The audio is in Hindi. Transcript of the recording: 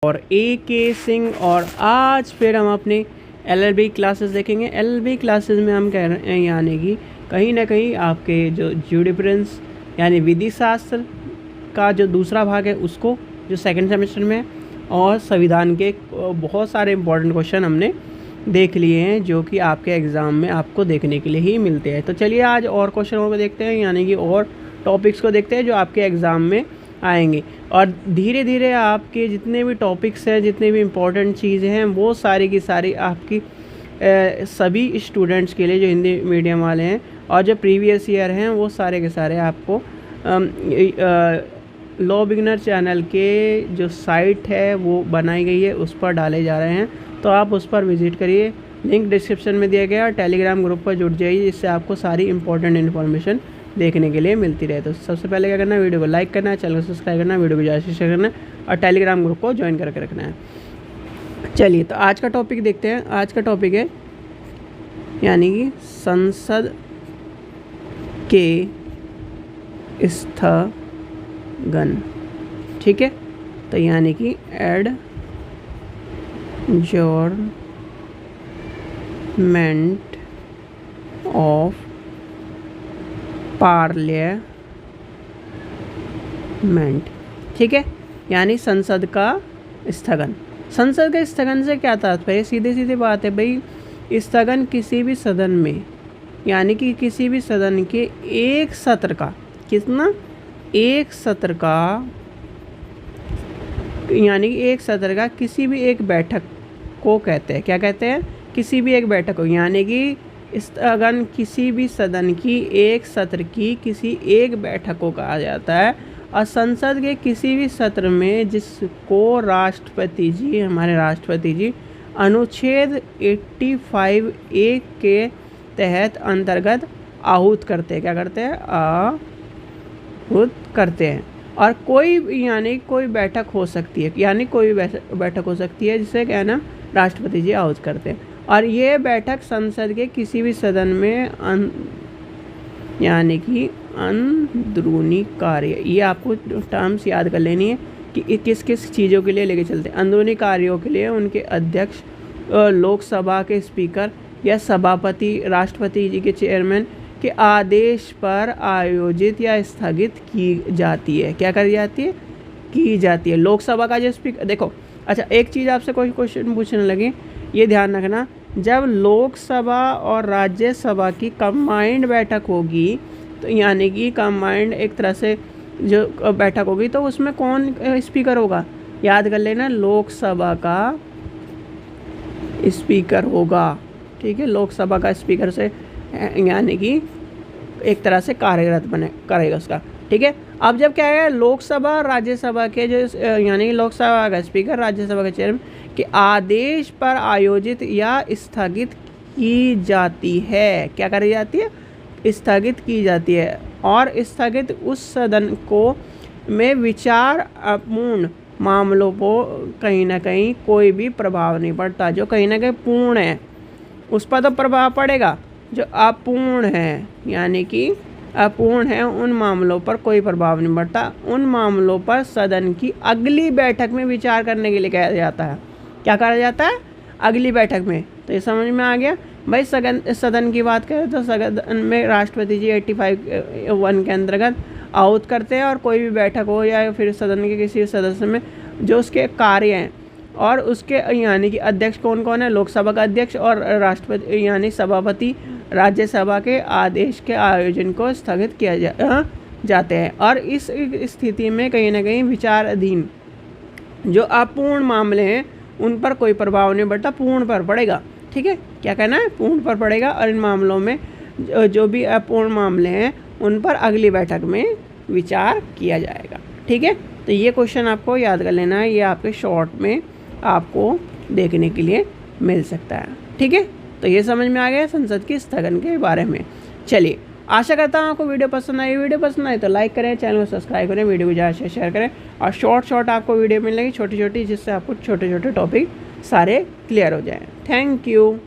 और ए के सिंह। और आज फिर हम अपने एलएलबी क्लासेस देखेंगे। एलएलबी क्लासेस में हम कह रहे हैं यानी कि कहीं ना कहीं आपके जो ज्यूरिस्प्रूडेंस यानी विधि शास्त्र का जो दूसरा भाग है उसको जो सेकंड सेमेस्टर में है, और संविधान के बहुत सारे इंपॉर्टेंट क्वेश्चन हमने देख लिए हैं जो कि आपके एग्ज़ाम में आपको देखने के लिए ही मिलते हैं। तो चलिए आज और क्वेश्चनों को देखते हैं, यानी कि और टॉपिक्स को देखते हैं जो आपके एग्ज़ाम में आएंगे। और धीरे धीरे आपके जितने भी टॉपिक्स हैं, जितने भी इम्पोर्टेंट चीज़ें हैं, वो सारी की सारी आपकी सभी स्टूडेंट्स के लिए जो हिंदी मीडियम वाले हैं और जो प्रीवियस ईयर हैं वो सारे के सारे आपको लॉ बिगनर चैनल के जो साइट है वो बनाई गई है उस पर डाले जा रहे हैं, तो आप उस पर विज़िट करिए। लिंक डिस्क्रिप्शन में दिया गया, और टेलीग्राम ग्रुप पर जुड़ जाइए जिससे आपको सारी इंपॉर्टेंट इन्फॉर्मेशन देखने के लिए मिलती रहे। तो सबसे पहले क्या करना है, वीडियो को लाइक करना है, चैनल को सब्सक्राइब करना है, वीडियो को ज़्यादा से शेयर करना है और टेलीग्राम ग्रुप को ज्वाइन करके रखना है। चलिए तो आज का टॉपिक देखते हैं। आज का टॉपिक है यानी कि संसद के स्थगन। ठीक है, तो यानी कि एडजॉर्नमेंट ऑफ पार्लियामेंट। ठीक है, यानी संसद का स्थगन। संसद के स्थगन से क्या तात्पर्य, सीधे सीधे बात है भाई, स्थगन किसी भी सदन में यानी कि किसी भी सदन के एक सत्र का, कितना, एक सत्र का, यानी कि एक सत्र का किसी भी एक बैठक को कहते हैं। क्या कहते हैं, किसी भी एक बैठक को, यानी कि स्थगन किसी भी सदन की एक सत्र की किसी एक बैठक को कहा जाता है। और संसद के किसी भी सत्र में जिसको राष्ट्रपति जी, हमारे राष्ट्रपति जी अनुच्छेद 85A के तहत अंतर्गत आहूत करते हैं। क्या करते हैं, आहूत करते हैं। और कोई यानी कोई बैठक हो सकती है, यानी कोई बैठक हो सकती है जिसे क्या नाम, राष्ट्रपति जी आहूत करते हैं। और ये बैठक संसद के किसी भी सदन में यानी कि अंदरूनी कार्य, ये आपको टर्म्स याद कर लेनी है कि किस किस चीज़ों के लिए लेके चलते हैं। अंदरूनी कार्यों के लिए उनके अध्यक्ष, लोकसभा के स्पीकर या सभापति, राष्ट्रपति जी के चेयरमैन के आदेश पर आयोजित या स्थगित की जाती है। क्या करी जाती है, की जाती है। लोकसभा का जो स्पीकर, देखो अच्छा एक चीज़ आपसे कोई क्वेश्चन पूछने लगे, ये ध्यान रखना, जब लोकसभा और राज्यसभा की कंबाइंड बैठक होगी, तो यानी कि कंबाइंड एक तरह से जो बैठक होगी, तो उसमें कौन स्पीकर होगा, याद कर लेना, लोकसभा का स्पीकर होगा। ठीक है, लोकसभा का स्पीकर से यानी कि एक तरह से कार्यरत बने करेगा उसका। ठीक है, अब जब क्या है, लोकसभा राज्यसभा के जो यानी लोकसभा का स्पीकर, राज्यसभा के चेयरमैन के आदेश पर आयोजित या स्थगित की जाती है। क्या करी जाती है, स्थगित की जाती है। और स्थगित उस सदन को में विचार अपूर्ण मामलों को कहीं ना कहीं कोई भी प्रभाव नहीं पड़ता। जो कहीं ना कहीं पूर्ण है उस पर तो प्रभाव पड़ेगा, जो अपूर्ण है यानी कि अपूर्ण है उन मामलों पर कोई प्रभाव नहीं पड़ता। उन मामलों पर सदन की अगली बैठक में विचार करने के लिए कहा जाता है। क्या कहा जाता है, अगली बैठक में। तो ये समझ में आ गया भाई। सदन की बात करें तो सदन में राष्ट्रपति जी 85(1) के अंतर्गत आहूत करते हैं। और कोई भी बैठक हो या फिर सदन के किसी सदस्य में जो उसके कार्य हैं और उसके यानी कि अध्यक्ष कौन कौन है, लोकसभा का अध्यक्ष और राष्ट्रपति यानी सभापति राज्यसभा के आदेश के आयोजन को स्थगित किया जाते हैं। और इस स्थिति में कहीं ना कहीं विचाराधीन जो अपूर्ण मामले हैं उन पर कोई प्रभाव नहीं पड़ता, पूर्ण पर पड़ेगा। ठीक है, क्या कहना है, पूर्ण पर पड़ेगा। और इन मामलों में जो भी अपूर्ण मामले हैं उन पर अगली बैठक में विचार किया जाएगा। ठीक है, तो ये क्वेश्चन आपको याद कर लेना है, ये आपके शॉर्ट में आपको देखने के लिए मिल सकता है। ठीक है, तो ये समझ में आ गया संसद के स्थगन के बारे में। चलिए, आशा करता हूँ आपको वीडियो पसंद आई। वीडियो पसंद आई तो लाइक करें, चैनल को सब्सक्राइब करें, वीडियो को ज़्यादा से शेयर करें। और शॉर्ट आपको वीडियो मिलेगी छोटी छोटी, जिससे आपको छोटे छोटे टॉपिक सारे क्लियर हो जाएं। Thank you.